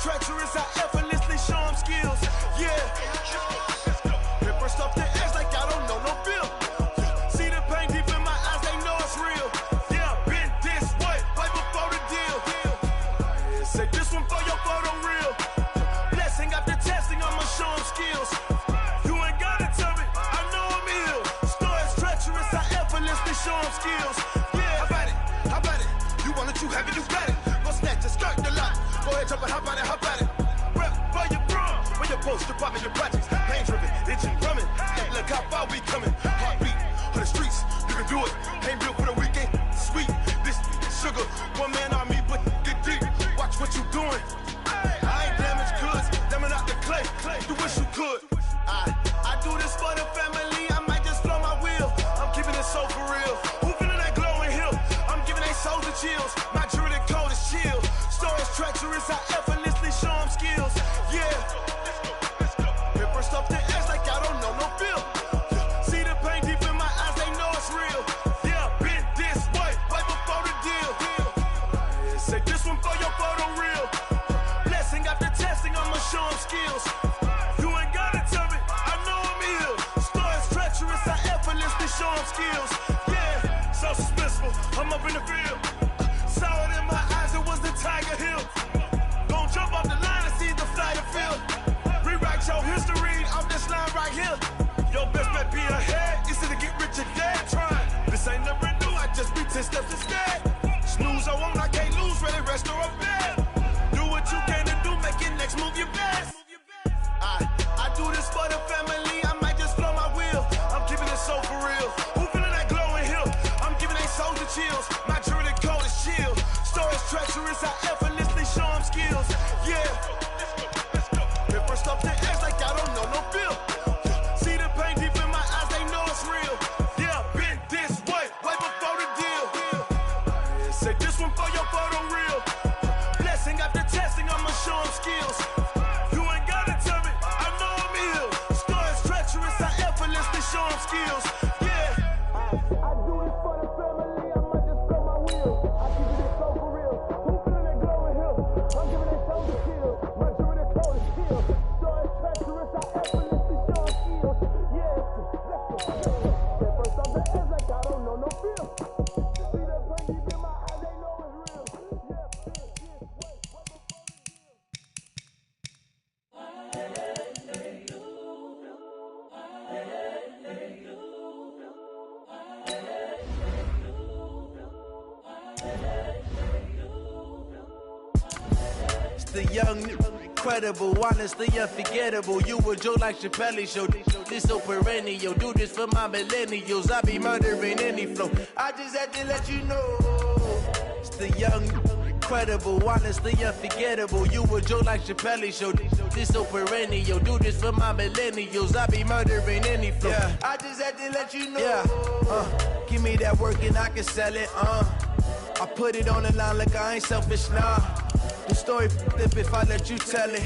treacherous, I effortlessly show them skills. Yeah. Paper stuff the edge like I don't know no bill. See the pain deep in my eyes, they know it's real. Yeah, been this way, way before the deal. Say this one for your photo reel. Blessing after testing, I'ma show them skills. You ain't gotta tell me, I know I'm ill. Stories treacherous, I effortlessly show them skills. Yeah, how about it? You want it, you have it, you got it. Go snatch it, skirt the lot. Go ahead, jump it, how about it? Rep for your bro, when your post, your poppin', your projects. Pain driven, itching, drumming. Look how far we coming. Heartbeat on the streets, you can do it. Ain't built for the weekend. Sweet, this sugar, one man army, but get deep. Watch what you doing. I ain't damaged goods, damn it out the clay. You wish you could. I do this for the family. I might just flow my wheel. I'm keeping it so for real. Who feeling that glowing hill? I'm giving they souls the chills. My jewelry code is chill. Stories treacherous, I effortlessly show them skills. Yeah. Paper stuff the edge like I don't know no bill. See the pain deep in my eyes, they know it's real. Yeah, been this way, way before the deal. Say this one for your photo reel. Blessing after testing, I'ma show them skills. You ain't gotta tell me, I know I'm ill. Stories treacherous, I effortlessly show them skills. Yeah, so suspenseful, I'm up in the field. Saw it in my eyes, it was the Tiger Hill. Gon' jump off the line and see the flyer field. Rewrite your history off this line right here. Your best bet be ahead, easy to get rich or dead trying. This ain't never new, I just be 10 steps instead. Snooze, I won't, I can't lose, ready, rest or a bed. Do what you can to do, make your next move your best. I do this for the family, I might just flow my wheel. I'm keeping it so for real. Who feeling that glowing hill? I'm giving they souls the chills. My jewelry code is chill. Stories treacherous, I effortlessly show them skills. Yeah. Paper stuff the edge like I don't know no bill. See the pain deep in my eyes, they know it's real. Yeah, been this way, way before the deal. Say this one for your photo reel. Blessing after testing, I'ma show them skills. You ain't gotta tell me, I know I'm ill. Stories treacherous, I effortlessly show them skills. Yeah. I do this for the family, I might just blow my wheel. I keep it so for real. Who feeling that glowing hill? I'm giving they souls the kill. My jewelry code is chill. Stories treacherous, I effortlessly show them skills. Yeah. First off the edge like I don't know no feel. See that pain deep in my eyes, they know it's real. Yeah, wait, before the deal. It's the young, incredible, honestly unforgettable. You a joke like Chappelle Show. This so perennial. Do this for my millennials. I be murdering any flow. I just had to let you know. It's the young, incredible, honestly unforgettable. You a joke like Chappelle Show. This so perennial. Do this for my millennials. I be murdering any flow. Yeah. I just had to let you know. Yeah. Give me that work and I can sell it. I put it on the line like I ain't selfish, nah. The story flip if I let you tell it.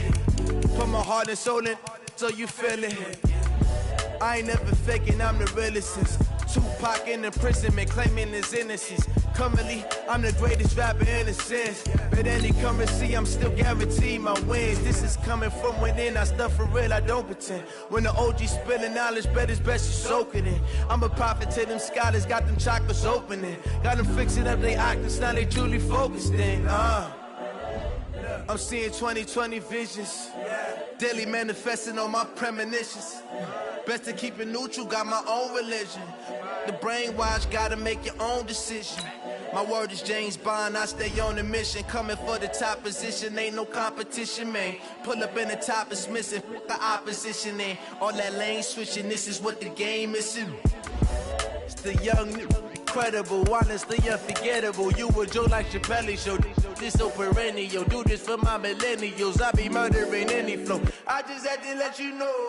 Put my heart and soul in so you feel it. I ain't never faking, I'm the realest since Tupac in imprisonment, claiming his innocence. Currently, I'm the greatest rapper in a sense. But any currency, I'm still guaranteed my wins. This is coming from within, I stuff for real, I don't pretend. When the OG spilling knowledge, bet it's best you soak it in. I'm a prophet to them scholars, got them chakras opening. Got them fixing up their octaves, now they truly focused in. I'm seeing 2020 visions, daily manifesting on my premonitions. Best to keep it neutral, got my own religion. The brainwash, gotta make your own decision. My word is James Bond, I stay on a mission. Coming for the top position, ain't no competition, man. Pull up in the top is missing, the opposition ain't. All that lane switching, this is what the game is. It's the young, incredible, honestly unforgettable. You a joke like Chappelle Show. This so perennial. Do this for my millennials. I be murdering any flow. I just had to let you know.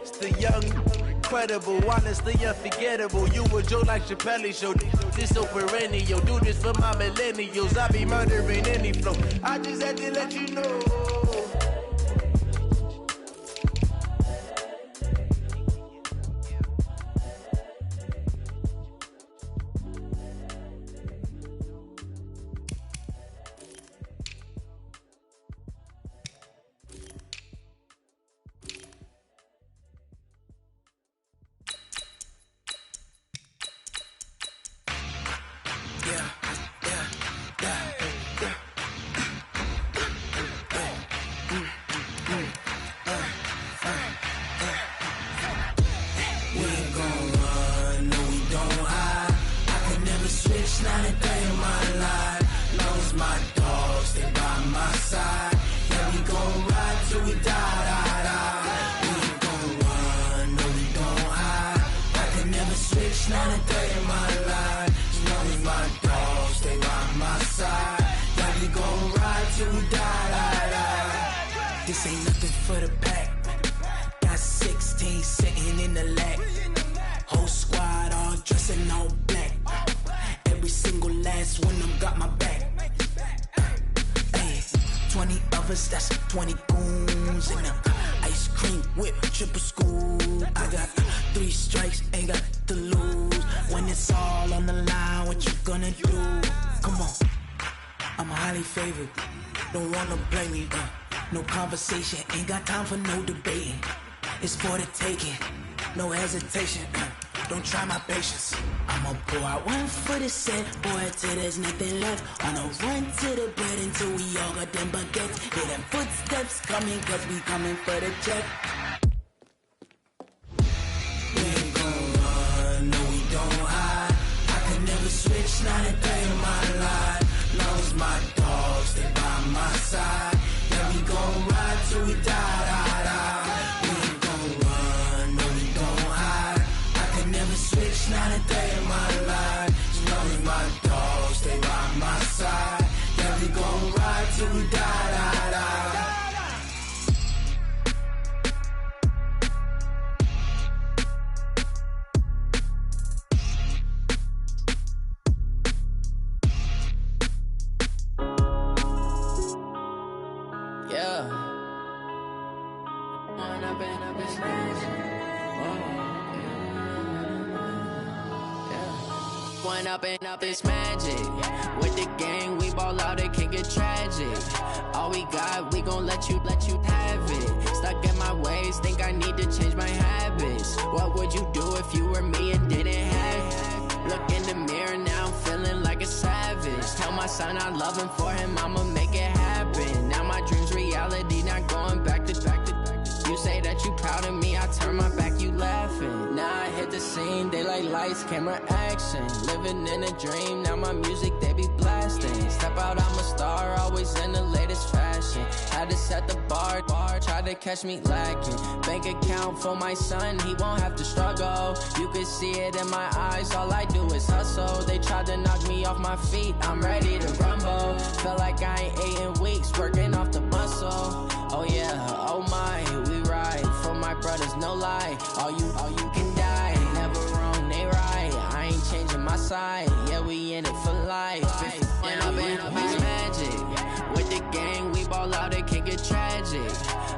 It's the young, incredible, honestly unforgettable. You a joke like Chappelle Show. This so perennial. Do this for my millennials. I be murdering any flow. I just had to let you know. This ain't nothing for the pack. Got 16 sitting in the lap. Whole squad all dressed in all black. Every single last one of them got my back. Hey, 20 of us, that's 20 goons in the ice cream whip, triple scoop. I got 3 strikes, ain't got to lose. When it's all on the line, what you gonna do? Come on, I'm highly favored. Don't wanna blame me. No conversation, ain't got time for no debating. It's for the taking, no hesitation. Don't try my patience. I'ma pour out one for the set, boy, till there's nothing left. On a run to the bread until we all got them baguettes. Hear them footsteps coming, cause we coming for the check. We ain't gon' run, no we don't hide. I can never switch, not a day in my life. Long as my dogs stay by my side. Yeah, we gon' ride till we die, die, die. We ain't gon' run, no we don't hide. I can never switch, not a day in my life. As long as my dogs stay by my side. Yeah, we gon' ride till we die, die, die. Up this magic. With the gang, we ball out, it can get tragic. All we got, we gon' let you have it. Stuck in my ways, think I need to change my habits. What would you do if you were me and didn't have it? Look in the mirror now, I'm feeling like a savage. Tell my son I love him, for him I'ma make it happen. Now my dream's reality, not going back to. You say that you proud of me, I turn my back, you laughing. Now I hit the scene, they like lights, camera, action. Living in a dream, now my music, they be blasting. Step out, I'm a star, always in the latest fashion. Had to set the bar, try to catch me lacking. Bank account for my son, he won't have to struggle. You can see it in my eyes, all I do is hustle. They tried to knock me off my feet, I'm ready to rumble. Felt like I ain't ate in weeks, working off the muscle. Oh yeah, oh my, we ride for my brothers, no lie. All you can die, never wrong, they right. I ain't changing my side, yeah, we in it for life. When I've been up is magic. With the gang, we ball out, it can get tragic.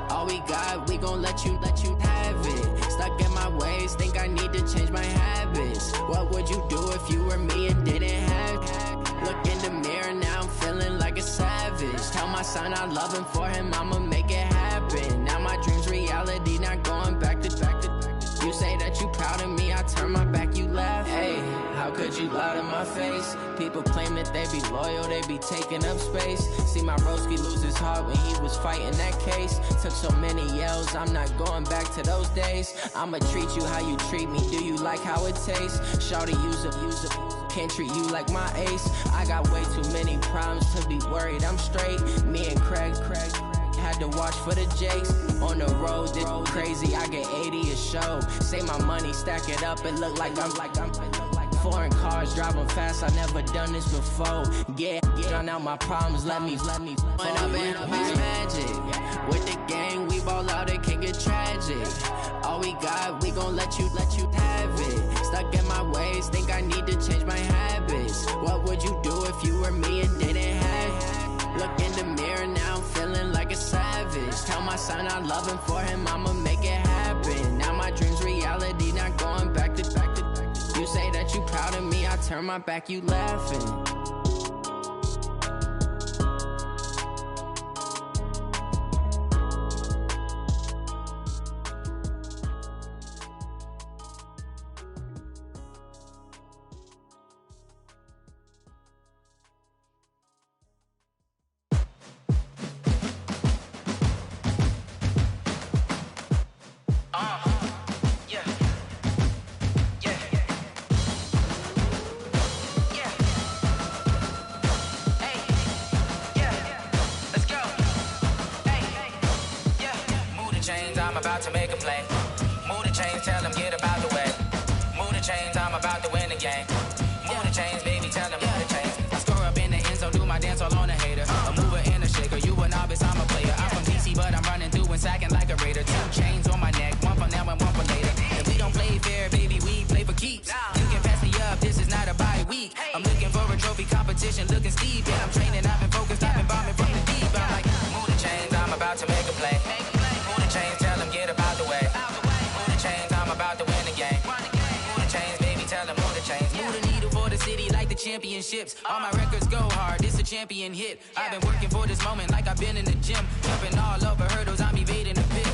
All we got, we gon' let you have it. Stuck in my ways, think I need to change my habits. What would you do if you were me and didn't have it? Look in the mirror, now I'm feeling like a savage. Tell my son I love him, for him I'ma make it happen. Now my dream's reality, not going back to. You say that you proud of me, I turn my back, you laugh. Hey, how could you lie to my face? People claim that they be loyal, they be taking up space. See my broski lose his heart when he was fighting that case. Took so many yells, I'm not going back to those days. I'ma treat you how you treat me, do you like how it tastes? Shawty, use it. Can't treat you like my ace. I got way too many problems to be worried, I'm straight. Me and Craig had to watch for the Jakes. On the road, this crazy, I get 80 a show. Say my money, stack it up, it look like I'm foreign cars, driving fast, I never done this before. Yeah, drown out my problems, let me When I've been up is magic. With the gang, we ball out, it can get tragic. All we got, we gon' let you have it. Stuck in my ways, think I need to change my habits. What would you do if you were me and didn't have it? Look in the mirror, now I'm feeling like a savage. Tell my son I love him, for him I'ma make it happen. Now my dream's reality, not going back to. You say that you proud of me, I turn my back, you laughing. I'm about to make a play. Move the chains, tell them get about the way. Move the chains, I'm about to win the game. Move the chains, baby, tell them move the chains. I score up in the end zone, do my dance all on a hater. A mover and a shaker, you a novice, I'm a player. I'm from DC, but I'm running play. Move the chains, tell them get about the way. Move the chains, I'm about to win the game. Move the chains, baby, tell them move the chains. Move the needle for the city like the championships. All my records go hard, it's a champion hit. I've been working for this moment like I've been in the gym. Jumping all over hurdles, I'm evading the pit.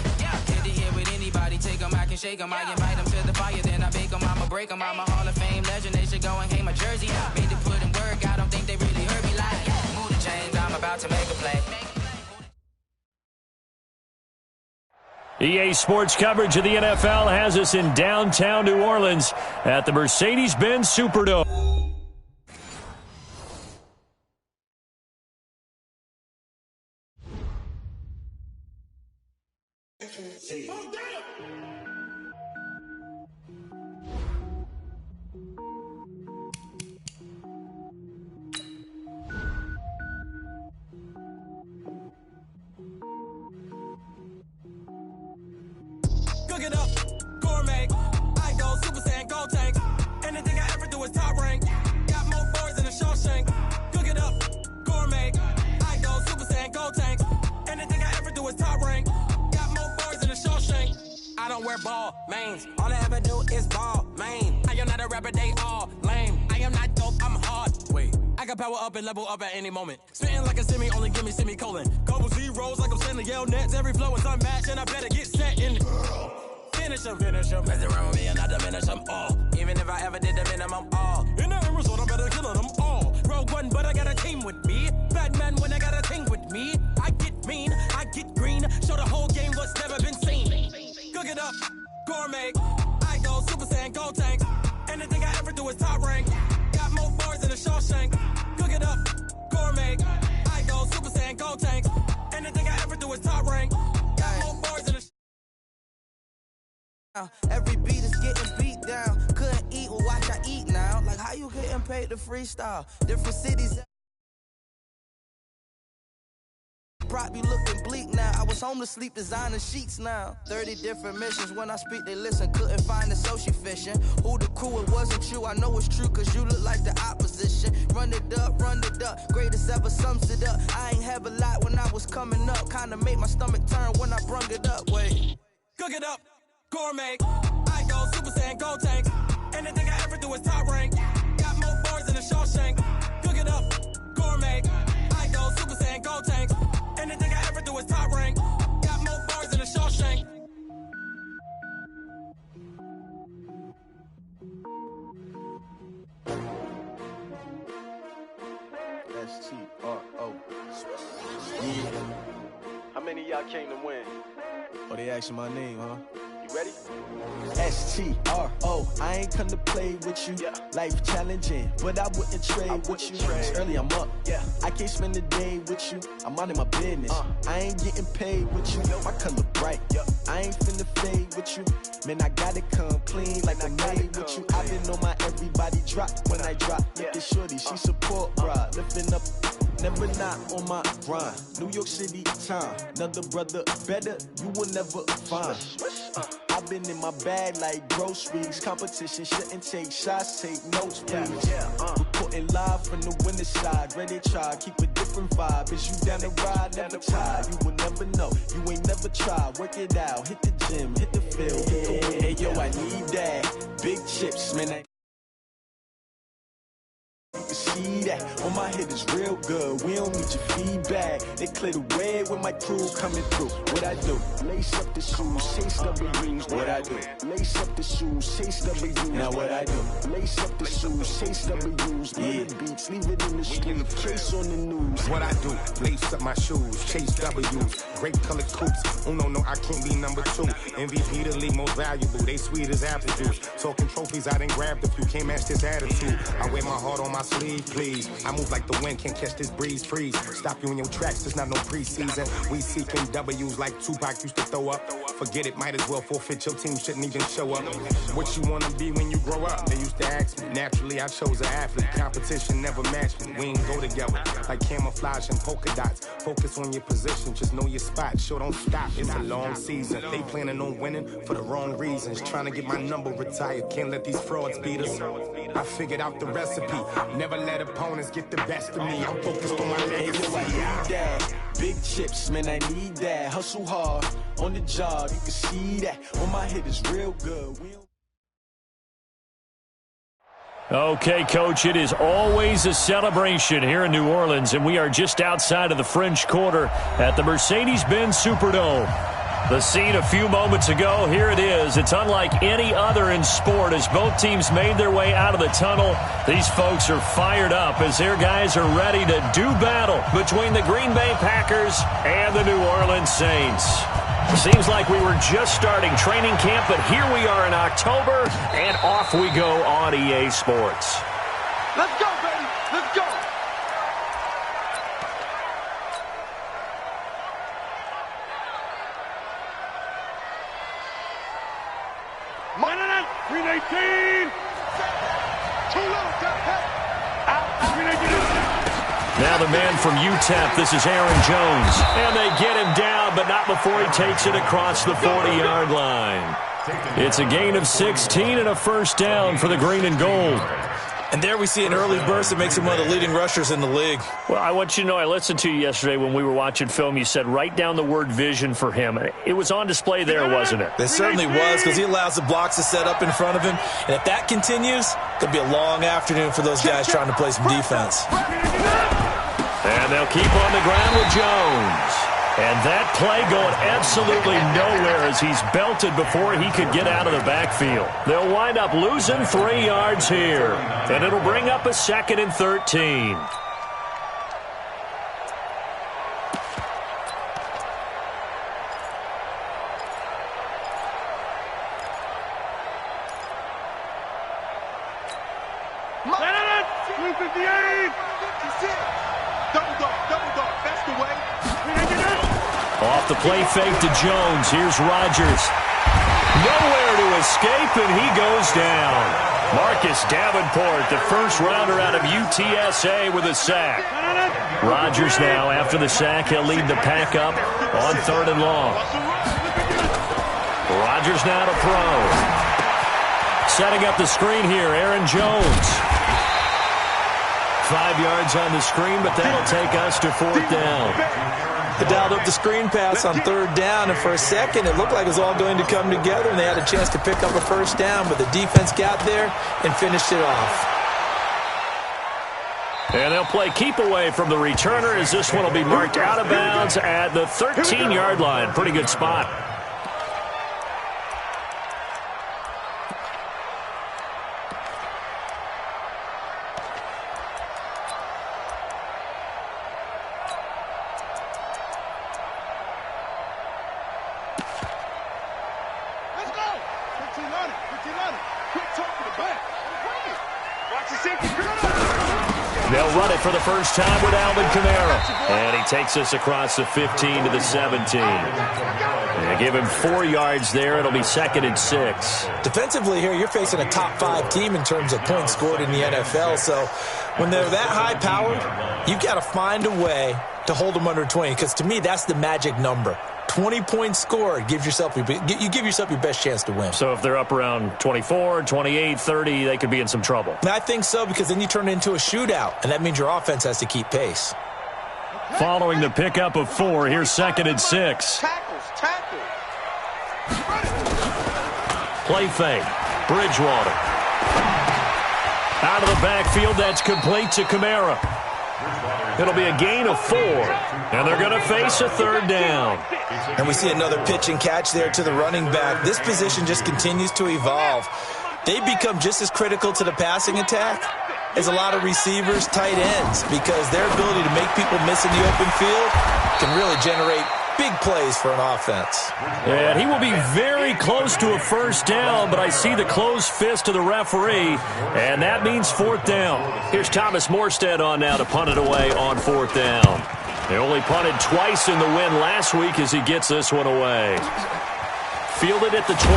Hit the hit with anybody, take them, I can shake them. I invite them to the fire, then I bake them, I'ma break them. I'm a Hall of Fame legend, they should go and hang my jersey. Made to put in work, I don't think they really heard me like. Move the chains, I'm about to make a play. EA Sports coverage of the NFL has us in downtown New Orleans at the Mercedes-Benz Superdome. Cook it up, gourmet. I go Super Saiyan, gold tank. Anything I ever do is top rank. Got more bars than a Shawshank. Cook it up, gourmet. I go Super Saiyan, gold tank. Anything I ever do is top rank. Got more bars than a Shawshank. I don't wear ball mains. All I ever do is ball main. I am not a rapper, they all lame. I am not dope, I'm hard. Wait, I can power up and level up at any moment. Spitting like a semi, only give me semicolon. Couple zeros like I'm sending yell nets. Every flow is unmatched and I better get set in. Finish them. Mess around with me and I diminish them all. Even if I ever did the minimum all. In the result, I better kill them all. Rogue One, but I got a team with me. Batman when I got a thing with me. I get mean, I get green. Show the whole game what's never been seen. Cook it up, gourmet. I go Super Saiyan, gold tank. Anything I ever do is top rank. Got more bars than a Shawshank. Cook it up, gourmet. I go Super Saiyan, gold tank. Anything I ever do is top rank. Got more bars than a Every beat is getting beat down. Couldn't eat, well watch I eat now. Like how you getting paid to freestyle? Different cities. Probably looking bleak now. I was home to sleep designing sheets now. 30 different missions. When I speak, they listen. Couldn't find it, so she fishing. Who the crew, it wasn't you. I know it's true, cause you look like the opposition. Run it up. Greatest ever sums it up. I ain't have a lot when I was coming up. Kinda made my stomach turn when I brung it up. Wait. Cook it up. Gourmet, I go Super Saiyan, gold tank. Anything I ever do is top rank. Got more bars than a Shawshank. Cook it up, gourmet. I go Super Saiyan, gold tank. Anything I ever do is top rank. Got more bars than a Shawshank. S-T-R-O. Yeah. How many of y'all came to win? Oh, they asking my name, huh? You ready? S-T-R-O. I ain't come to play with you. Yeah. Life challenging, but I wouldn't trade with you. It's early, I'm up. Yeah. I can't spend the day with you. I'm minding my business. I ain't getting paid with you. My color bright. I ain't finna fade with you. Man, I gotta come clean like I'm made with you. I've been on my everybody drop when I drop. Look at shorty, she support, bruh. Lifting up. Never not on my grind. New York City time. Another brother better, you will never find. I've been in my bag like groceries. Competition shouldn't take shots, take notes, please. Reporting live from the winter side. Ready to try, keep a different vibe. Is you down the ride, never tired. You will never know, you ain't never tried. Work it out, hit the gym, hit the field, hit the wind. Hey yo, I need that. Big chips, man. You can see that on my head is real good. We don't need your feedback. They clear the way when my crew coming through. What I do? Lace up the shoes, chase W's. What I do? Lace up the shoes, chase W's. Now what I do? Lace up the shoes, chase W's. Yeah, beats, leave it in the street. Case on the news. What I do? Lace up my shoes, chase W's. Great colored coops. Oh no, I can't be number 2. MVP the league most valuable. They sweet as apple juice. Talking trophies, I done grabbed a few. Can't match this attitude. I wear my heart on my sleeve, please. I move like the wind, can't catch this breeze, freeze. Stop you in your tracks, there's not no preseason. We seeking W's like Tupac used to throw up. Forget it, might as well forfeit, your team shouldn't even show up. What you wanna be when you grow up? They used to ask me. Naturally, I chose an athlete. Competition never matched me. We ain't go together. Like camouflage and polka dots. Focus on your position, just know your spot. Sure, don't stop, it's a long season. They planning on winning for the wrong reasons. Trying to get my number retired, can't let these frauds beat us. I figured out the recipe, never let let opponents get the best of me. I'm focused on my legacy. I need that. Big chips, man, I need that. Hustle hard on the job, you can see that. On my head is real good. Okay, Coach, it is always a celebration here in New Orleans, and we are just outside of the French Quarter at the Mercedes-Benz Superdome. The scene a few moments ago, here it is. It's unlike any other in sport as both teams made their way out of the tunnel. These folks are fired up as their guys are ready to do battle between the Green Bay Packers and the New Orleans Saints. Seems like we were just starting training camp, but here we are in October, and off we go on EA Sports. Let's go, baby. Let's go. Minor 318. Too little, Now the man from UTEP, this is Aaron Jones. And they get him down, but not before he takes it across the 40-yard line. It's a gain of 16 and a first down for the green and gold. And there we see an early burst that makes him one of the leading rushers in the league. Well, I want you to know, I listened to you yesterday when we were watching film. You said write down the word vision for him. It was on display there, wasn't it? It certainly was, because he allows the blocks to set up in front of him. And if that continues, it'll be a long afternoon for those guys trying to play some defense. And they'll keep on the ground with Jones. And that play going absolutely nowhere as he's belted before he could get out of the backfield. They'll wind up losing 3 yards here. And it'll bring up a 2nd and 13. Off the play fake to Jones. Here's Rodgers. Nowhere to escape, and he goes down. Marcus Davenport, the first rounder out of UTSA with a sack. Rodgers now, after the sack, he'll lead the pack up on 3rd and long. Rodgers now to throw. Setting up the screen here, Aaron Jones. 5 yards on the screen, but that'll take us to 4th down. They dialed up the screen pass on 3rd down, and for a second it looked like it was all going to come together, and they had a chance to pick up a first down, but the defense got there and finished it off. And they'll play keep away from the returner as this one will be marked out of bounds at the 13-yard line. Pretty good spot. They'll run it for the first time with Alvin Kamara. And he takes us across the 15 to the 17. They give him 4 yards there. It'll be 2nd and 6. Defensively here, you're facing a top 5 team in terms of points scored in the NFL. So when they're that high-powered, you've got to find a way to hold them under 20. Because to me, that's the magic number. 20 points scored, you give yourself your best chance to win. So if they're up around 24, 28, 30, they could be in some trouble. And I think so, because then you turn it into a shootout, and that means your offense has to keep pace. Following the pickup of 4, here's 2nd and 6. Tackles. Play fake. Bridgewater. Out of the backfield, that's complete to Kamara. It'll be a gain of 4, and they're going to face a 3rd down. And we see another pitch and catch there to the running back. This position just continues to evolve. They become just as critical to the passing attack as a lot of receivers, tight ends, because their ability to make people miss in the open field can really generate big plays for an offense. And he will be very close to a first down, but I see the closed fist of the referee, and that means 4th down. Here's Thomas Morstead on now to punt it away on 4th down. They only punted twice in the win last week as he gets this one away. Fielded at the 20.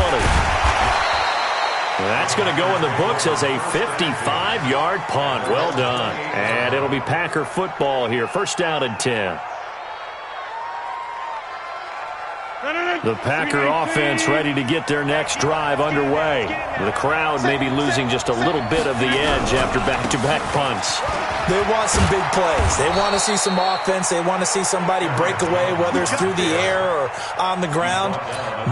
That's going to go in the books as a 55-yard punt. Well done. And it'll be Packer football here. First down and 10. The Packer offense ready to get their next drive underway. The crowd may be losing just a little bit of the edge after back-to-back punts. They want some big plays. They want to see some offense. They want to see somebody break away, whether it's through the air or on the ground.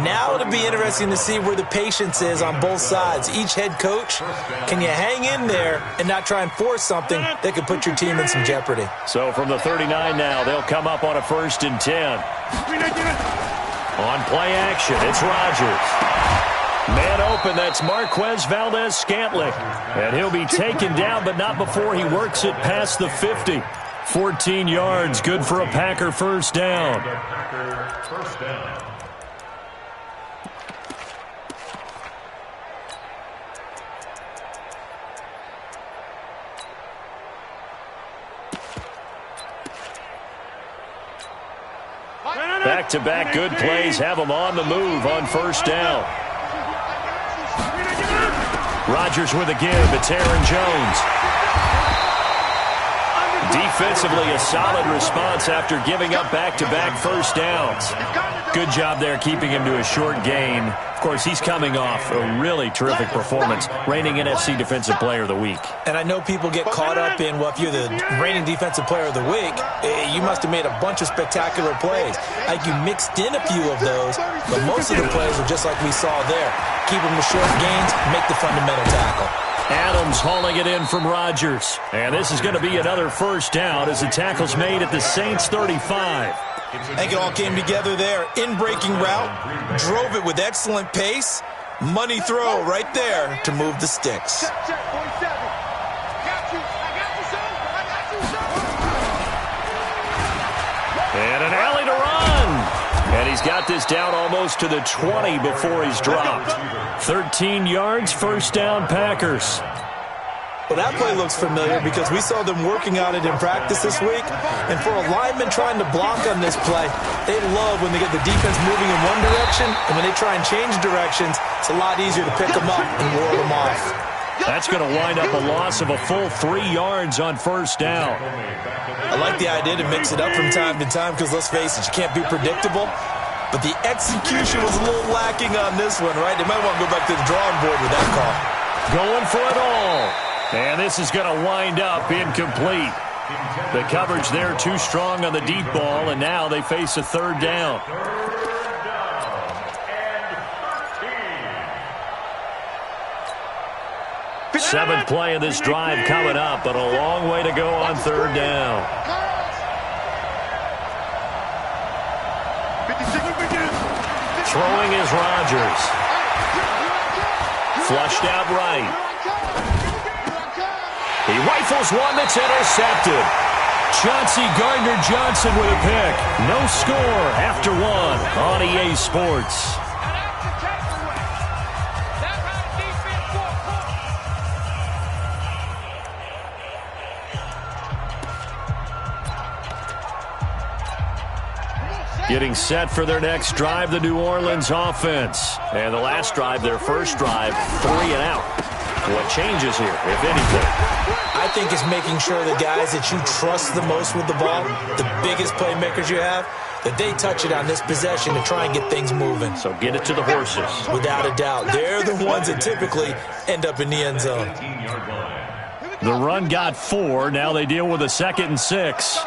Now it'll be interesting to see where the patience is on both sides. Each head coach, can you hang in there and not try and force something that could put your team in some jeopardy? So from the 39 now, they'll come up on a 1st and 10. On play action, it's Rodgers. Man open, that's Marquez Valdes-Scantling. And he'll be taken down, but not before he works it past the 50. 14 yards, good for a Packer first down. Back-to-back good plays have them on the move on first down. Rodgers with a give. It's Aaron Jones. Defensively, a solid response after giving up back-to-back first downs. Good job there keeping him to a short gain. Of course, he's coming off a really terrific performance, reigning NFC Defensive Player of the Week. And I know people get caught up in, well, if you're the reigning Defensive Player of the Week, you must have made a bunch of spectacular plays. Like you mixed in a few of those, but most of the plays are just like we saw there. Keep them to short gains, make the fundamental tackle. Adams hauling it in from Rodgers. And this is going to be another first down as the tackle's made at the Saints 35. I think it all came together there. In-breaking route, drove it with excellent pace. Money throw right there to move the sticks. And an alley to run. And he's got this down almost to the 20 before he's dropped. 13 yards, first down, Packers. Well, that play looks familiar because we saw them working on it in practice this week. And for a lineman trying to block on this play, they love when they get the defense moving in one direction. And when they try and change directions, it's a lot easier to pick them up and ward them off. That's going to wind up a loss of a full 3 yards on first down. I like the idea to mix it up from time to time because, let's face it, you can't be predictable. But the execution was a little lacking on this one, right? They might want to go back to the drawing board with that call. Going for it all. And this is going to wind up incomplete. The coverage there too strong on the deep ball, and now they face a third down. Seventh play of this drive coming up, but a long way to go on third down. Throwing is Rodgers. Flushed out right. He rifles one that's intercepted. Chauncey Gardner-Johnson with a pick. No score after one on EA Sports. Getting set for their next drive, the New Orleans offense. And the last drive, their first drive, 3 and out. What changes here, if anything? I think it's making sure the guys that you trust the most with the ball, the biggest playmakers you have, that they touch it on this possession to try and get things moving. So get it to the horses. Without a doubt. They're the ones that typically end up in the end zone. The run got 4. Now they deal with a 2nd and 6.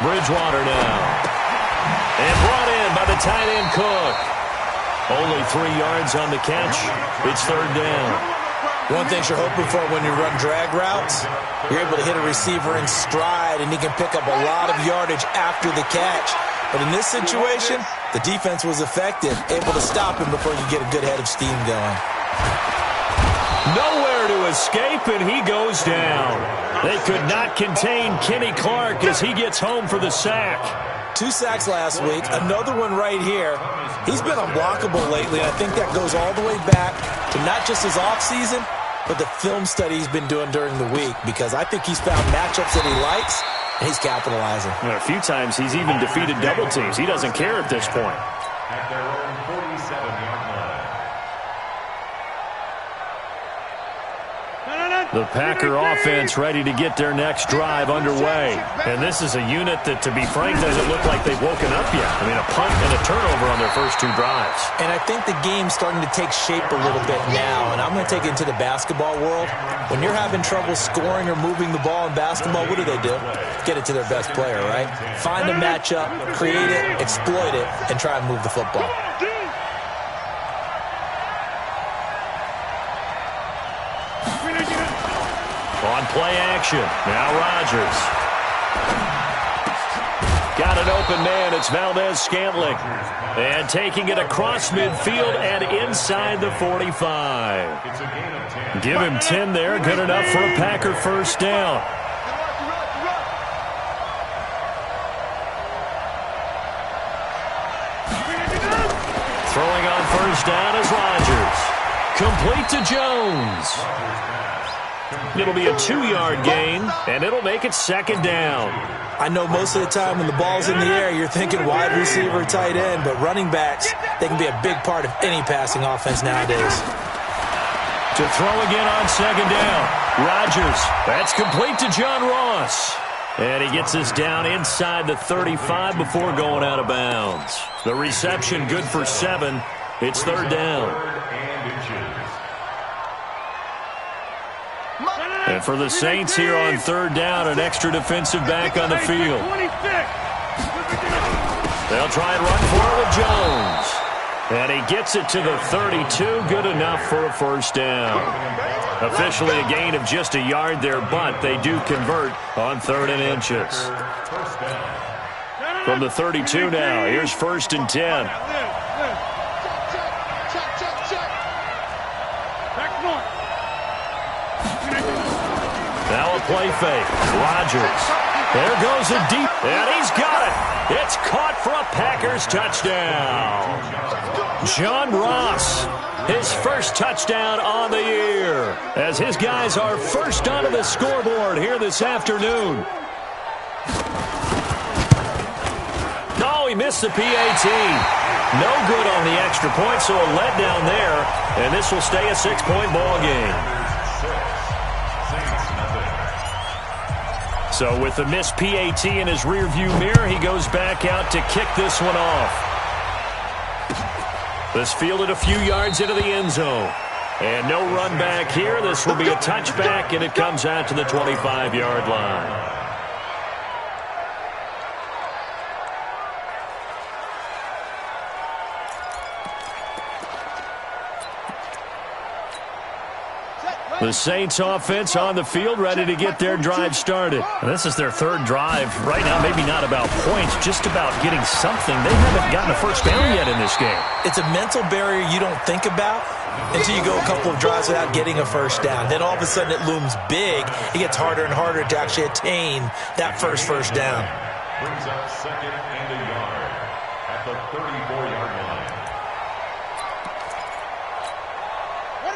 Bridgewater now. And brought in by the tight end Cook. Only 3 yards on the catch. It's third down. One thing you're hoping for when you run drag routes, you're able to hit a receiver in stride, and he can pick up a lot of yardage after the catch. But in this situation, the defense was effective, able to stop him before you get a good head of steam going. Nowhere to escape, and he goes down. They could not contain Kenny Clark as he gets home for the sack. 2 sacks last week, another one right here. He's been unblockable lately, and I think that goes all the way back to not just his offseason, but the film study he's been doing during the week, because I think he's found matchups that he likes, and he's capitalizing. And a few times he's even defeated double teams. He doesn't care at this point. At their own 47-yard line. The Packer offense ready to get their next drive underway. And this is a unit that, to be frank, doesn't look like they've woken up yet. I mean, a punt and a turnover on their first 2 drives. And I think the game's starting to take shape a little bit now. And I'm going to take it into the basketball world. When you're having trouble scoring or moving the ball in basketball, what do? Get it to their best player, right? Find a matchup, create it, exploit it, and try and move the football. On play action. Now Rodgers. Got an open man. It's Valdez-Scantling. And taking it across midfield and inside the 45. Give him 10 there. Good enough for a Packer first down. Throwing on first down is Rodgers. Complete to Jones. It'll be a 2-yard gain, and it'll make it second down. I know most of the time when the ball's in the air, you're thinking wide receiver, tight end, but running backs, they can be a big part of any passing offense nowadays. To throw again on second down. Rodgers. That's complete to John Ross. And he gets us down inside the 35 before going out of bounds. The reception good for 7. It's third down. And for the Saints here on third down, an extra defensive back on the field. They'll try and run for it with Jones. And he gets it to the 32, good enough for a first down. Officially a gain of just a yard there, but they do convert on 3rd and inches. From the 32 now, here's 1st and 10. Now a play fake. Rodgers. There goes a deep, and he's got it. It's caught for a Packers touchdown. John Ross, his first touchdown on the year, as his guys are first onto the scoreboard here this afternoon. No, he missed the PAT. No good on the extra point, so a letdown there, and this will stay a 6-point ball game. So with the missed PAT in his rearview mirror, he goes back out to kick this one off. This fielded a few yards into the end zone. And no run back here. This will be a touchback, and it comes out to the 25-yard line. The Saints offense on the field, ready to get their drive started. And this is their 3rd drive. Right now, maybe not about points, just about getting something. They haven't gotten a first down yet in this game. It's a mental barrier you don't think about until you go a couple of drives without getting a first down. Then all of a sudden it looms big. It gets harder and harder to actually attain that first down. Brings up 2nd and a yard at the 34-yard line.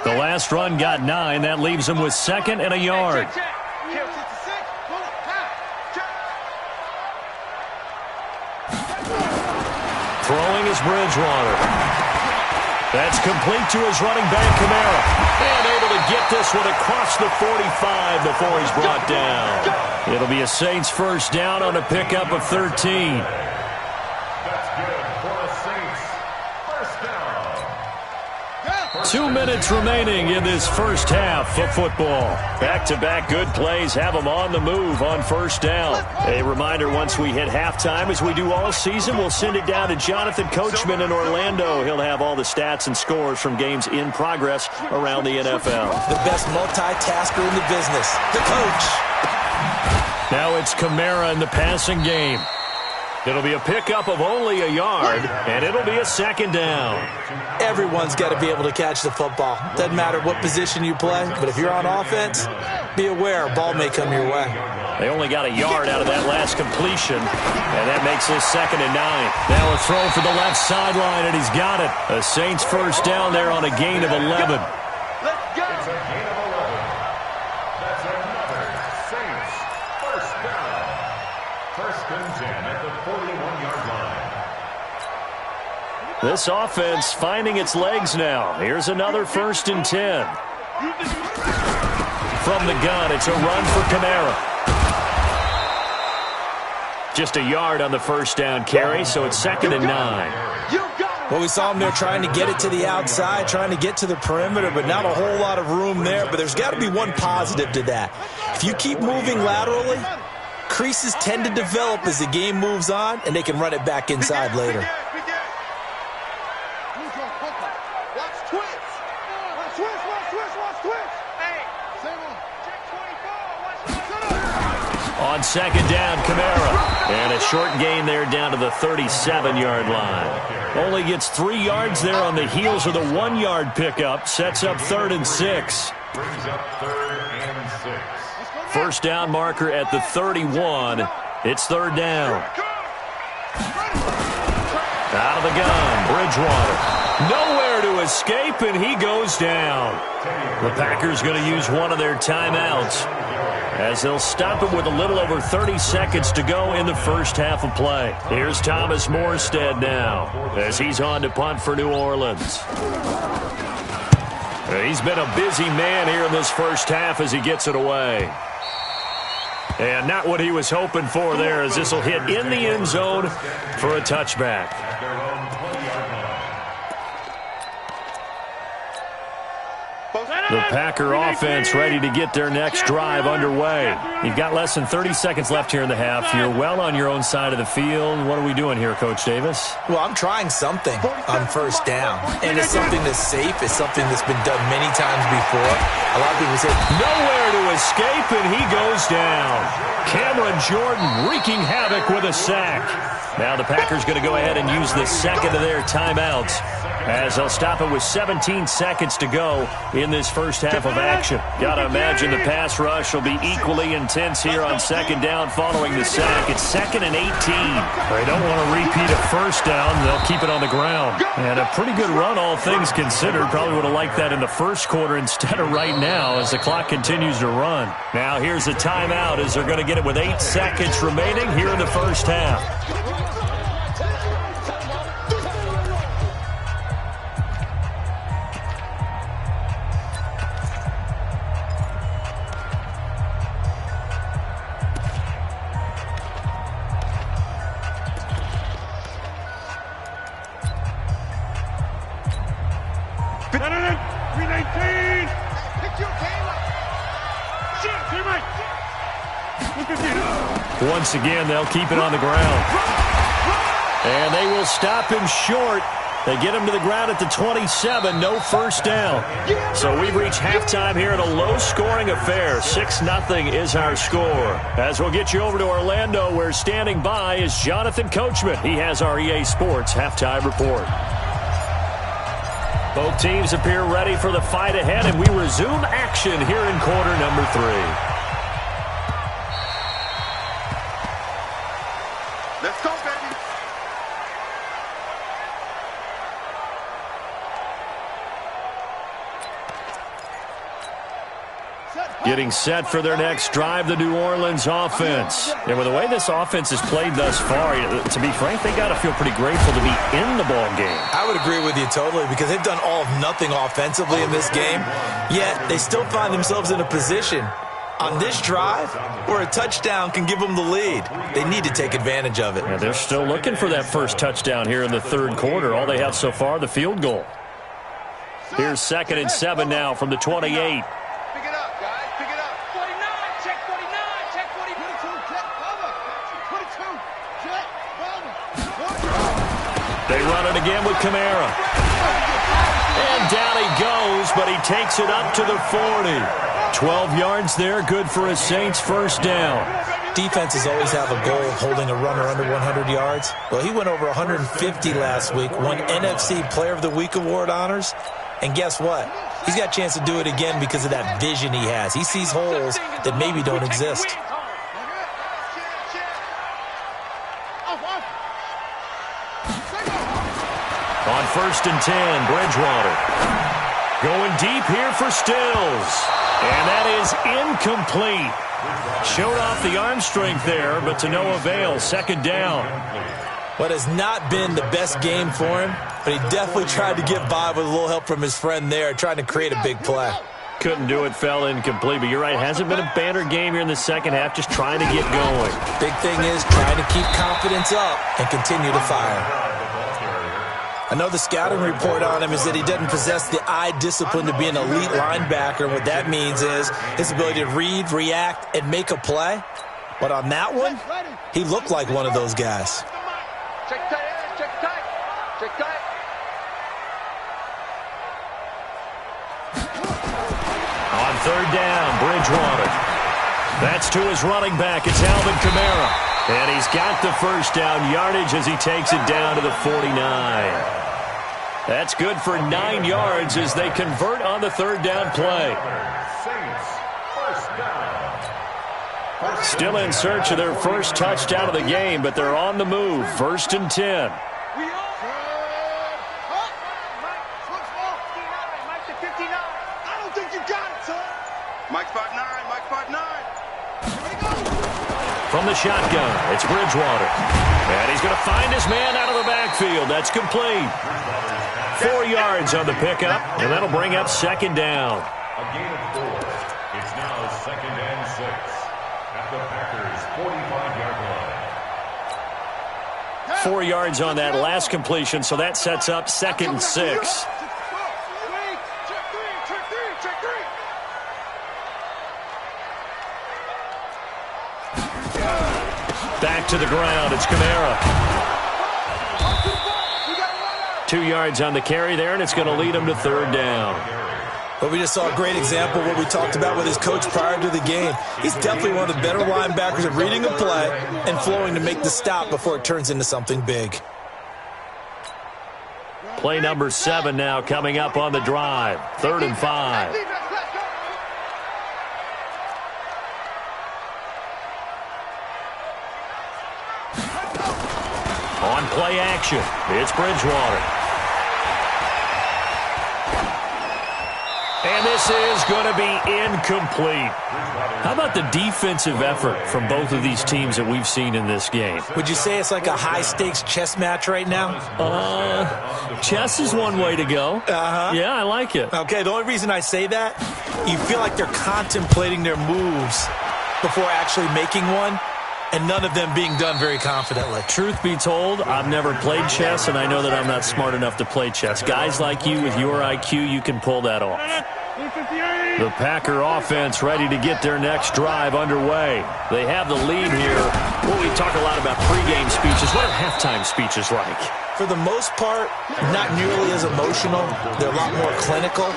The last run got 9. That leaves him with 2nd and a yard. Throwing is Bridgewater. That's complete to his running back, Kamara. And able to get this one across the 45 before he's brought down. It'll be a Saints first down on a pickup of 13. That's good for the Saints. First down. 2 minutes remaining in this first half of football. Back-to-back good plays have them on the move on first down. A reminder, once we hit halftime, as we do all season, we'll send it down to Jonathan Coachman in Orlando. He'll have all the stats and scores from games in progress around the NFL. The best multitasker in the business, the coach. Now it's Kamara in the passing game. It'll be a pickup of only a yard, and it'll be a 2nd down. Everyone's got to be able to catch the football. Doesn't matter what position you play, but if you're on offense, be aware a ball may come your way. They only got a yard out of that last completion, and that makes this 2nd and 9. Now a throw for the left sideline, and he's got it. A Saints first down there on a gain of 11. Let's go. It's a gain of 11. That's another Saints first down. 1st and 10 at the 41-yard line. This offense finding its legs now. Here's another 1st and 10. from the gun. It's a run for Kamara. Just a yard on the first down carry, so it's 2nd and 9. Well, we saw him there trying to get it to the outside, trying to get to the perimeter, but not a whole lot of room there. But there's got to be one positive to that. If you keep moving laterally, creases tend to develop as the game moves on, and they can run it back inside later. On 2nd down, Kamara. And a short gain there down to the 37-yard line. Only gets 3 yards there on the heels of the 1-yard pickup. Sets up 3rd and 6. Brings up 3rd and 6. First down marker at the 31. It's 3rd down. Out of the gun, Bridgewater. Nowhere to escape, and he goes down. The Packers going to use one of their timeouts, as they'll stop it with a little over 30 seconds to go in the first half of play. Here's Thomas Morstead now, as he's on to punt for New Orleans. He's been a busy man here in this first half as he gets it away. And not what he was hoping for there, as this will hit in the end zone for a touchback. The Packer offense ready to get their next drive underway. You've got less than 30 seconds left here in the half. You're well on your own side of the field. What are we doing here, Coach Davis? Well, I'm trying something on first down. And it's something that's safe. It's something that's been done many times before. A lot of people say, nowhere to escape, and he goes down. Cameron Jordan wreaking havoc with a sack. Now the Packers going to go ahead and use the second of their timeouts, as they'll stop it with 17 seconds to go in this first half of action. Got to imagine the pass rush will be equally intense here on 2nd down following the sack. It's 2nd and 18. They don't want to repeat a first down. They'll keep it on the ground. And a pretty good run, all things considered. Probably would have liked that in the first quarter instead of right now as the clock continues to run. Now here's a timeout as they're going to get it with 8 seconds remaining here in the first half. Once again, they'll keep it on the ground. And they will stop him short. They get him to the ground at the 27. No first down. So we've reached halftime here in a low-scoring affair. 6-0 is our score. As we'll get you over to Orlando, where standing by is Jonathan Coachman. He has our EA Sports halftime report. Both teams appear ready for the fight ahead, and we resume action here in quarter number 3. Let's go, baby. Getting set for their next drive, the New Orleans offense. And with the way this offense has played thus far, to be frank, they got to feel pretty grateful to be in the ball game. I would agree with you totally, because they've done all of nothing offensively in this game, yet they still find themselves in a position on this drive where a touchdown can give them the lead. They need to take advantage of it. Yeah, they're still looking for that first touchdown here in the third quarter. All they have so far, the field goal. Here's 2nd and 7 now from the 28. Pick it up, guys. Pick it up. 49. Check 49. Check 49. 22. Check cover. 22. Check cover. They run it again with Kamara. And down he goes, but he takes it up to the 40. 12 yards there, good for a Saints first down. Defenses always have a goal of holding a runner under 100 yards. Well, he went over 150 last week, won NFC Player of the Week award honors. And guess what? He's got a chance to do it again because of that vision he has. He sees holes that maybe don't exist. On 1st and 10, Bridgewater. Going deep here for Stills. And that is incomplete. Showed off the arm strength there, but to no avail. 2nd down. What has not been the best game for him, but he definitely tried to get by with a little help from his friend there, trying to create a big play. Couldn't do it, fell incomplete. But you're right, hasn't been a banner game here in the second half, just trying to get going. Big thing is trying to keep confidence up and continue to fire. I know the scouting report on him is that he doesn't possess the eye discipline to be an elite linebacker. And what that means is his ability to read, react, and make a play. But on that one, he looked like one of those guys. Check tight, check tight, check tight. On third down, Bridgewater. That's to his running back. It's Alvin Kamara. And he's got the first down yardage as he takes it down to the 49. That's good for 9 yards as they convert on the third down play. Still in search of their first touchdown of the game, but they're on the move. 1st and 10. Mike 5'9", Mike 5'9". From the shotgun, it's Bridgewater. And he's going to find his man out of the backfield. That's complete. 4 yards on the pickup, and that'll bring up second down. A gain of 4. It's now 2nd and 6 at the Packers' 45-yard line. 4 yards on that last completion, so that sets up 2nd and 6. Back to the ground, it's Kamara. 2 yards on the carry there, and it's going to lead him to third down. But we just saw a great example of what we talked about with his coach prior to the game. He's definitely one of the better linebackers at reading a play and flowing to make the stop before it turns into something big. Play number 7 now coming up on the drive. 3rd and 5. On play action, it's Bridgewater. And this is going to be incomplete. How about the defensive effort from both of these teams that we've seen in this game? Would you say it's like a high-stakes chess match right now? Chess is one way to go. Uh-huh. Yeah, I like it. Okay, the only reason I say that, you feel like they're contemplating their moves before actually making one, and none of them being done very confidently. Truth be told, I've never played chess, and I know that I'm not smart enough to play chess. Guys like you with your IQ, you can pull that off. The Packer offense ready to get their next drive underway. They have the lead here. Well, we talk a lot about pregame speeches. What are halftime speeches like? For the most part, not nearly as emotional. They're a lot more clinical.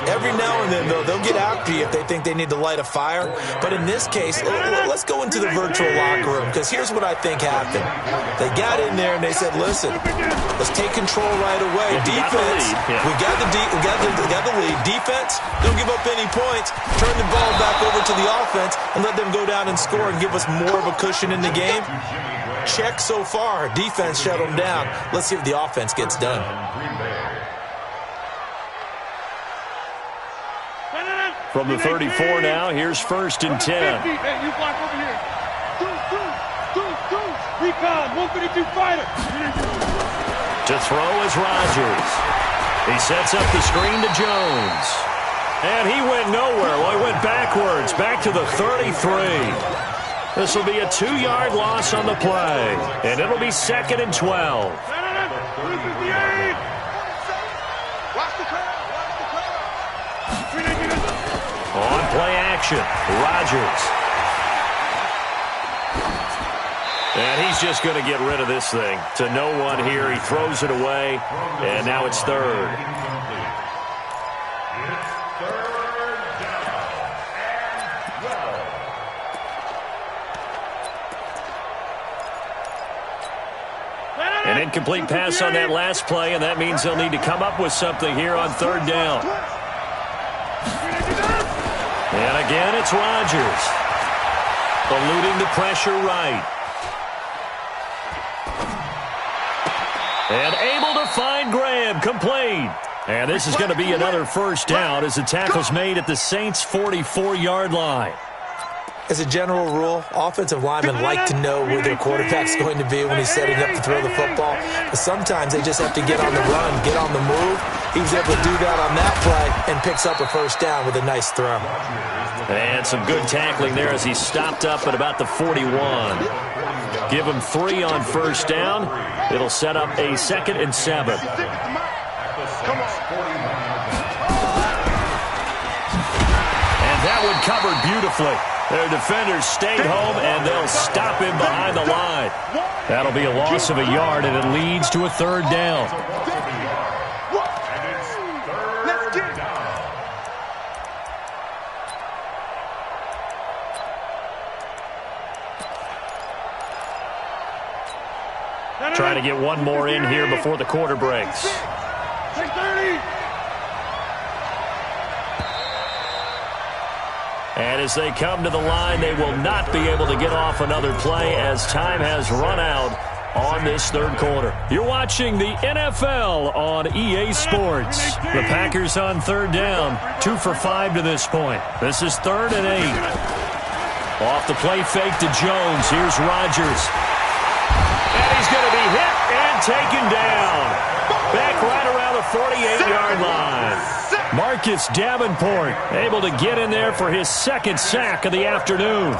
Every now and then, though, they'll get after you if they think they need to light a fire. But in this case, let's go into the virtual locker room, because here's what I think happened. They got in there and they said, listen, let's take control right away. Defense, we got the lead. Defense, don't give up any points. Turn the ball back over to the offense and let them go down and score and give us more of a cushion in the game. Check so far. Defense shut them down. Let's see if the offense gets done. From the 34 now, here's 1st and 10. Hey, you block over here. Recon, 152 fighter. To throw is Rodgers. He sets up the screen to Jones. And he went nowhere. Well, he went backwards, back to the 33. This will be a 2-yard loss on the play. And it'll be 2nd and 12. On play action, Rodgers. And he's just going to get rid of this thing. To no one here. He throws it away. And now it's 3rd. An incomplete pass on that last play, and that means they'll need to come up with something here on 3rd down. And again, it's Rodgers. Eluding the pressure right. And able to find Graham, complete. And this is going to be another 1st down as the tackle's made at the Saints' 44-yard line. as a general rule, offensive linemen like to know where their quarterback's going to be when he's setting up to throw the football. But sometimes they just have to get on the run, get on the move. He was able to do that on that play and picks up a first down with a nice throw. And some good tackling there as he stopped up at about the 41. Give him 3 on first down. It'll set up a 2nd and 7. And that one covered beautifully. Their defenders stayed home, and they'll stop him behind the line. That'll be a loss of a yard, and it leads to a 3rd down. Trying to get one more in here before the quarter breaks. And as they come to the line, they will not be able to get off another play as time has run out on this 3rd quarter. You're watching the NFL on EA Sports. The Packers on 3rd down, 2 for 5 to this point. This is 3rd and 8. Off the play fake to Jones. Here's Rodgers. And he's going to be hit and taken down. Back right around the 48-yard line. Marcus Davenport able to get in there for his 2nd sack of the afternoon.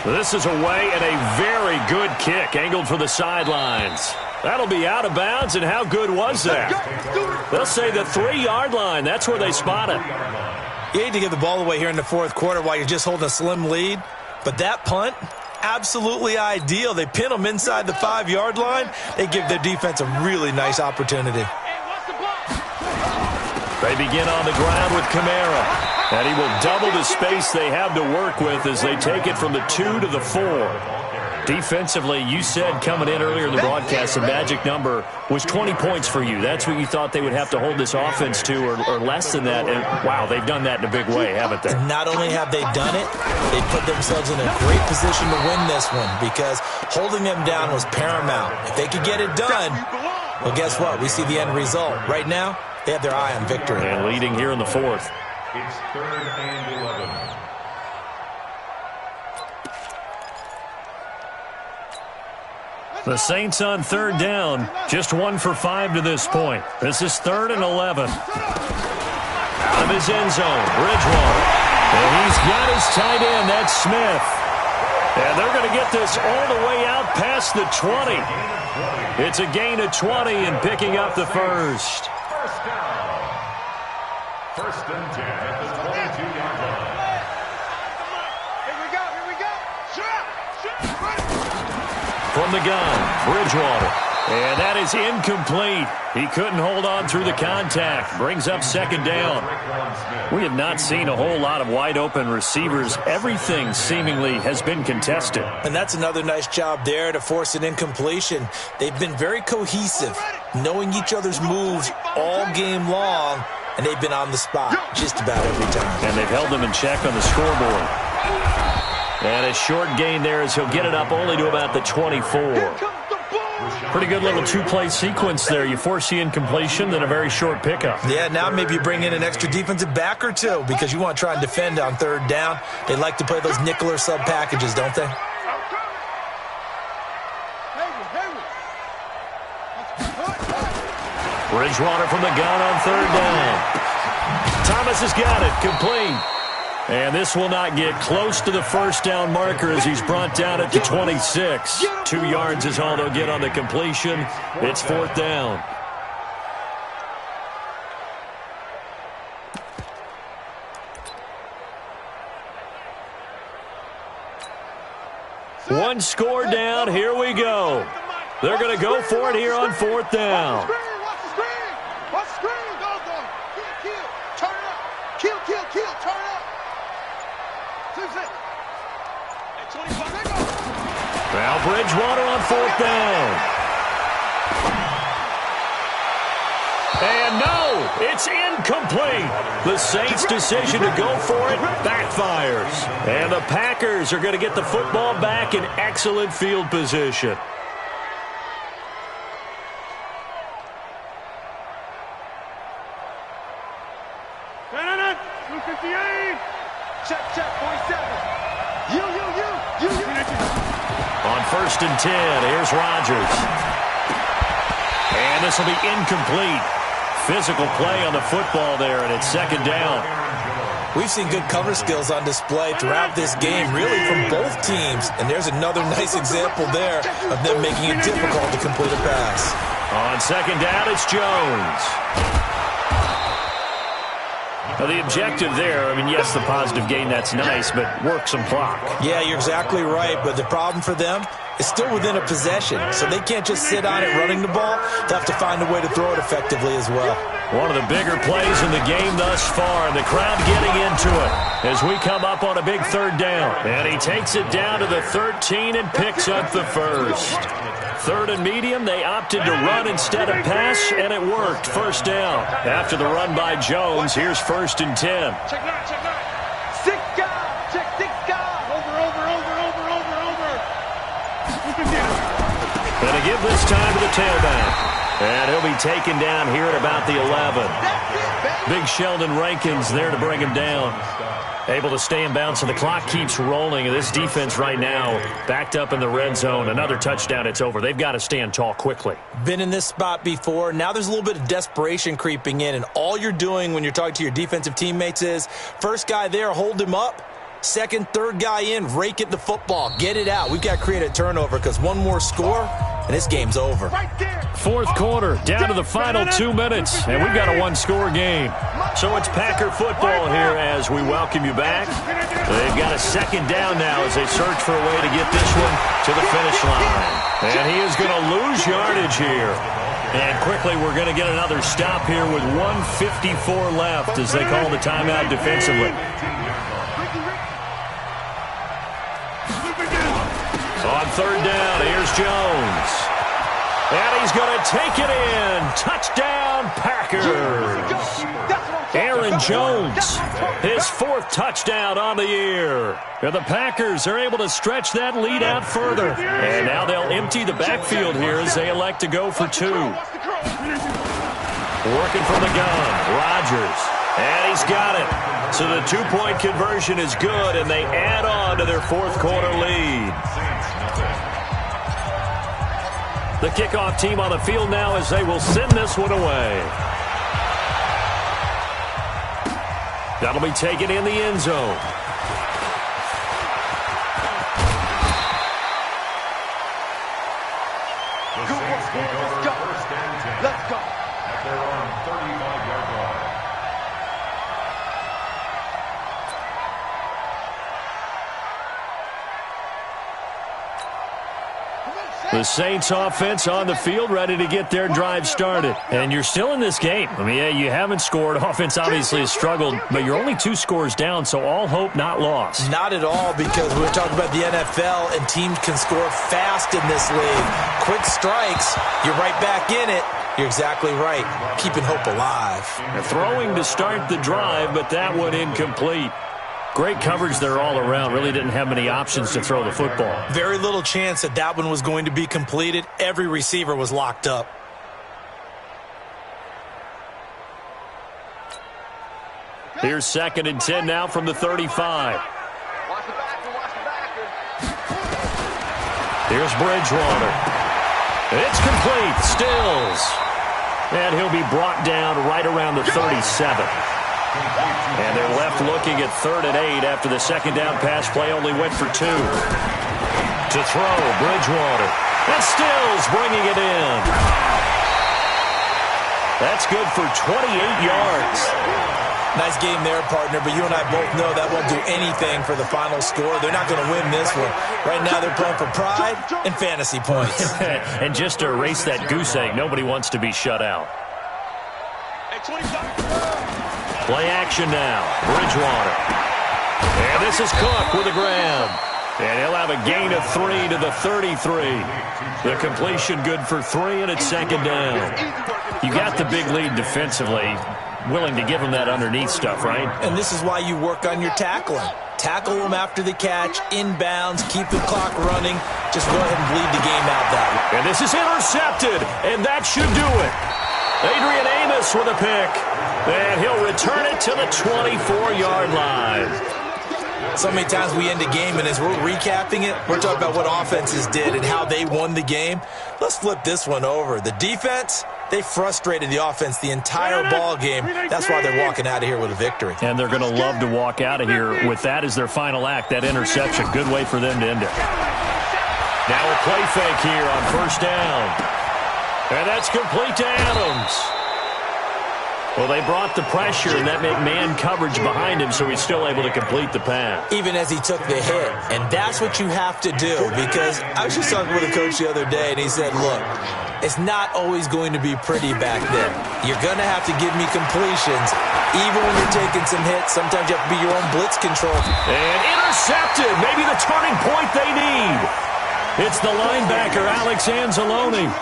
This is away and a very good kick angled for the sidelines. That'll be out of bounds, and how good was that? They'll say the 3-yard line. That's where they spot it. You hate to give the ball away here in the 4th quarter while you're just holding a slim lead, but that punt, absolutely ideal. They pin them inside the 5-yard line. They give their defense a really nice opportunity. They begin on the ground with Kamara. And he will double the space they have to work with as they take it from the 2 to the 4. Defensively, you said coming in earlier in the broadcast, the magic number was 20 points for you. That's what you thought they would have to hold this offense to, or less than that. And, wow, they've done that in a big way, haven't they? And not only have they done it, they put themselves in a great position to win this one because holding them down was paramount. If they could get it done, well, guess what? We see the end result. Right now, they have their eye on victory. And leading here in the 4th. It's 3rd and 11. The Saints on 3rd down, just 1 for 5 to this point. This is 3rd and 11. Out of his end zone, Bridgewater. And he's got his tight end, that's Smith. And they're going to get this all the way out past the 20. It's a gain of 20 and picking up the first. First down. 1st and 10 at the 22-yard line. Here we go. From the gun, Bridgewater. And that is incomplete. He couldn't hold on through the contact. Brings up 2nd down. We have not seen a whole lot of wide-open receivers. Everything seemingly has been contested. And that's another nice job there to force an incompletion. They've been very cohesive, knowing each other's moves all game long, and they've been on the spot just about every time. And they've held them in check on the scoreboard. And a short gain there as he'll get it up only to about the 24. Pretty good little 2-play sequence there. You force the incompletion, then a very short pickup. Yeah, now maybe you bring in an extra defensive back or two because you want to try and defend on 3rd down. They like to play those nickel or sub packages, don't they? Bridgewater from the gun on 3rd down. Thomas has got it, complete. And this will not get close to the first down marker as he's brought down at the 26. 2 yards is all they'll get on the completion. It's 4th down. One score down. Here we go. They're going to go for it here on 4th down. Watch the screen. Go. Kill. Turn it up. Kill. Turn it up. Now Bridgewater on 4th down. And no, it's incomplete. The Saints' decision to go for it backfires. And the Packers are going to get the football back in excellent field position. 1st and 10. Here's Rodgers. And this will be incomplete. Physical play on the football there, and it's 2nd down. We've seen good cover skills on display throughout this game, really from both teams. And there's another nice example there of them making it difficult to complete a pass. On 2nd down, it's Jones. Now, the objective there, I mean, yes, the positive gain, that's nice, but work some clock. Yeah, you're exactly right, but the problem for them is still within a possession, so they can't just sit on it running the ball. They have to find a way to throw it effectively as well. One of the bigger plays in the game thus far, and the crowd getting into it as we come up on a big 3rd down. And he takes it down to the 13 and picks up the 1st. 3rd and medium, they opted to run instead of pass, and it worked. 1st down. After the run by Jones, here's 1st and 10. Check 9. 6 guys. Check 6 guys. Over. Going to give this time to the tailback. And he'll be taken down here at about the 11. Big Sheldon Rankins there to bring him down. Able to stay in bounds, so the clock keeps rolling. And this defense right now backed up in the red zone. Another touchdown, it's over. They've got to stand tall quickly. Been in this spot before. Now there's a little bit of desperation creeping in. And all you're doing when you're talking to your defensive teammates is, first guy there, hold him up. 2nd, 3rd guy in, rake at the football. Get it out. We've got to create a turnover because one more score, and this game's over. 4th quarter, down to the final 2 minutes, and we've got a 1-score game. So it's Packer football here as we welcome you back. They've got a 2nd down now as they search for a way to get this one to the finish line. And he is going to lose yardage here. And quickly, we're going to get another stop here with 1:54 left as they call the timeout defensively. On 3rd down, here's Jones. And he's going to take it in. Touchdown, Packers. Aaron Jones, his 4th touchdown on the year. And the Packers are able to stretch that lead out further. And now they'll empty the backfield here as they elect to go for 2. Working from the gun, Rodgers. And he's got it. So the 2-point conversion is good, and they add on to their 4th quarter lead. The kickoff team on the field now as they will send this one away. That'll be taken in the end zone. Let's go. At their own 35-yard line. The Saints offense on the field, ready to get their drive started. And you're still in this game. I mean, yeah, you haven't scored. Offense obviously has struggled, but you're only 2 scores down, so all hope not lost. Not at all, because we're talking about the NFL, and teams can score fast in this league. Quick strikes, you're right back in it. You're exactly right. Keeping hope alive. They're throwing to start the drive, but that one incomplete. Great coverage there all around. Really didn't have many options to throw the football. Very little chance that that one was going to be completed. Every receiver was locked up. Here's 2nd and 10 now from the 35. Here's Bridgewater. It's complete. Stills. And he'll be brought down right around the 37. And they're left looking at 3rd and 8 after the 2nd down pass play only went for 2. To throw, Bridgewater. And Stills bringing it in. That's good for 28 yards. Nice game there, partner, but you and I both know that won't do anything for the final score. They're not going to win this one. Right now they're playing for pride and fantasy points. And just to erase that goose egg, nobody wants to be shut out. Play action now. Bridgewater. And this is Cook with a grab. And he'll have a gain of 3 to the 33. The completion good for 3, and it's 2nd down. You got the big lead defensively. Willing to give them that underneath stuff, right? And this is why you work on your tackling. Tackle them after the catch, inbounds, keep the clock running. Just go ahead and bleed the game out that way. And this is intercepted, and that should do it. Adrian Amos with a pick. And he'll return it to the 24-yard line. So many times we end a game, and as we're recapping it, we're talking about what offenses did and how they won the game. Let's flip this one over. The defense, they frustrated the offense the entire ball game. That's why they're walking out of here with a victory. And they're going to love to walk out of here with that as their final act, that interception. Good way for them to end it. Now a play fake here on first down. And that's complete to Adams. Well, they brought the pressure and that man coverage behind him, so he's still able to complete the pass. Even as he took the hit. And that's what you have to do, because I was just talking with a coach the other day, and he said, look, it's not always going to be pretty back there. You're going to have to give me completions. Even when you're taking some hits, sometimes you have to be your own blitz control. And intercepted. Maybe the turning point they need. It's the linebacker, Alex Anzalone.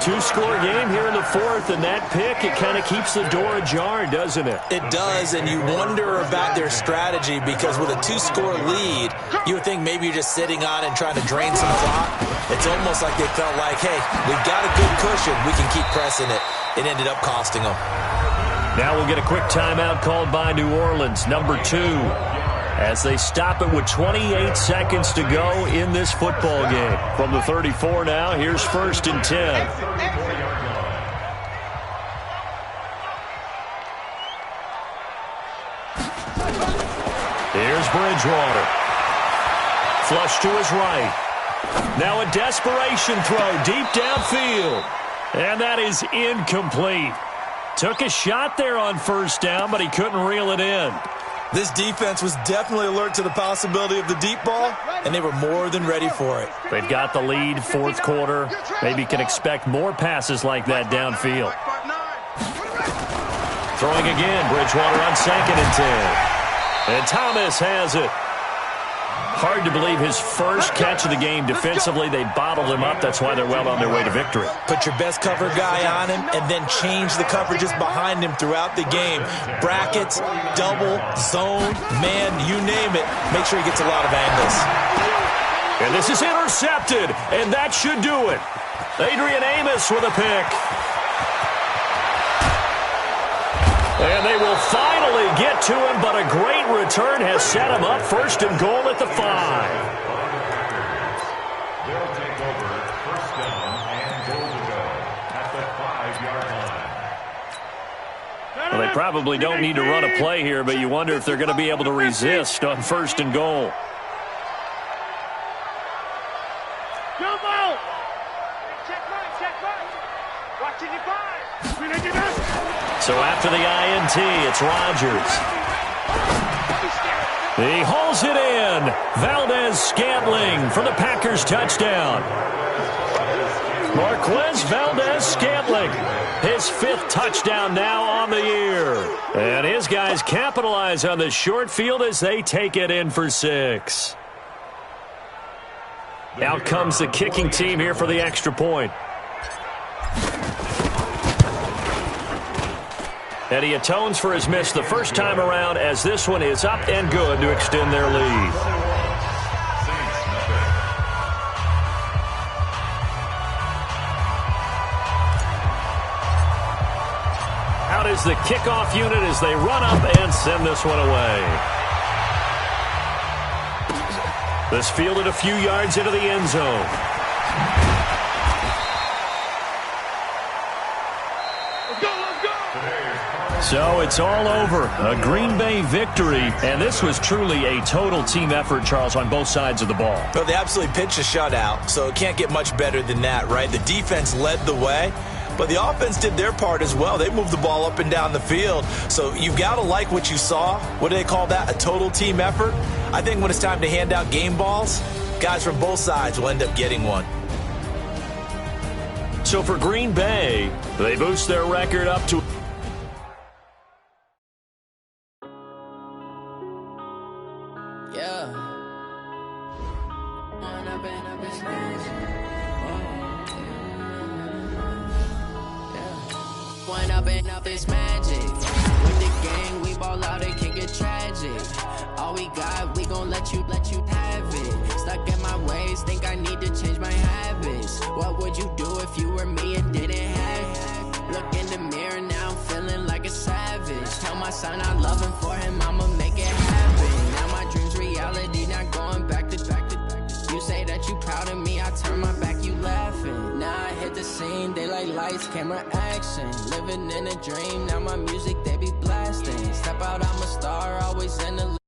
Two-score game here in the fourth, and that pick, it kind of keeps the door ajar, doesn't it? It does, and you wonder about their strategy, because with a two-score lead, you would think maybe you're just sitting on and trying to drain some clock. It's almost like they felt like, hey, we've got a good cushion. We can keep pressing it. It ended up costing them. Now we'll get a quick timeout called by New Orleans, number 2. As they stop it with 28 seconds to go in this football game. From the 34 now, here's first and 10. Here's Bridgewater. Flush to his right. Now a desperation throw deep downfield. And that is incomplete. Took a shot there on first down, but he couldn't reel it in. This defense was definitely alert to the possibility of the deep ball, and they were more than ready for it. They've got the lead, fourth quarter. Maybe can expect more passes like that downfield. Throwing again, Bridgewater on 2nd and 10. And Thomas has it. Hard to believe his first catch of the game defensively. They bottled him up. That's why they're well on their way to victory. Put your best cover guy on him and then change the coverages behind him throughout the game. Brackets, double, zone, man, you name it. Make sure he gets a lot of angles. And this is intercepted, and that should do it. Adrian Amos with a pick. And they will finally get to him, but a great return has set him up first and goal at the 5. They'll take over first down and goal to go at the 5-yard line. Well, they probably don't need to run a play here, but you wonder if they're going to be able to resist on first and goal. Jump out! Check right. Watching your back. So after the INT, it's Rodgers. He hauls it in. Valdez-Scantling for the Packers touchdown. Marquez Valdez-Scantling, his 5th touchdown now on the year. And his guys capitalize on the short field as they take it in for 6. Out comes the kicking team here for the extra point. And he atones for his miss the first time around, as this one is up and good to extend their lead. Out is the kickoff unit as they run up and send this one away. This fielded a few yards into the end zone. So it's all over. A Green Bay victory. And this was truly a total team effort, Charles, on both sides of the ball. Well, they absolutely pitched a shutout, so it can't get much better than that, right? The defense led the way, but the offense did their part as well. They moved the ball up and down the field. So you've got to like what you saw. What do they call that? A total team effort? I think when it's time to hand out game balls, guys from both sides will end up getting one. So for Green Bay, they boost their record up to... This magic with the gang, we ball out, it can get tragic. All we got, we gon' let you have it. Stuck in my ways, think I need to change my habits. What would you do if you were me and didn't have it? Look in the mirror now, I'm feeling like a savage. Tell my son I love him, for him I'ma make it happen. Now my dreams reality. scene, they like lights, camera, action. Living in a dream, now my music, they be blasting. Step out, I'm a star, always in the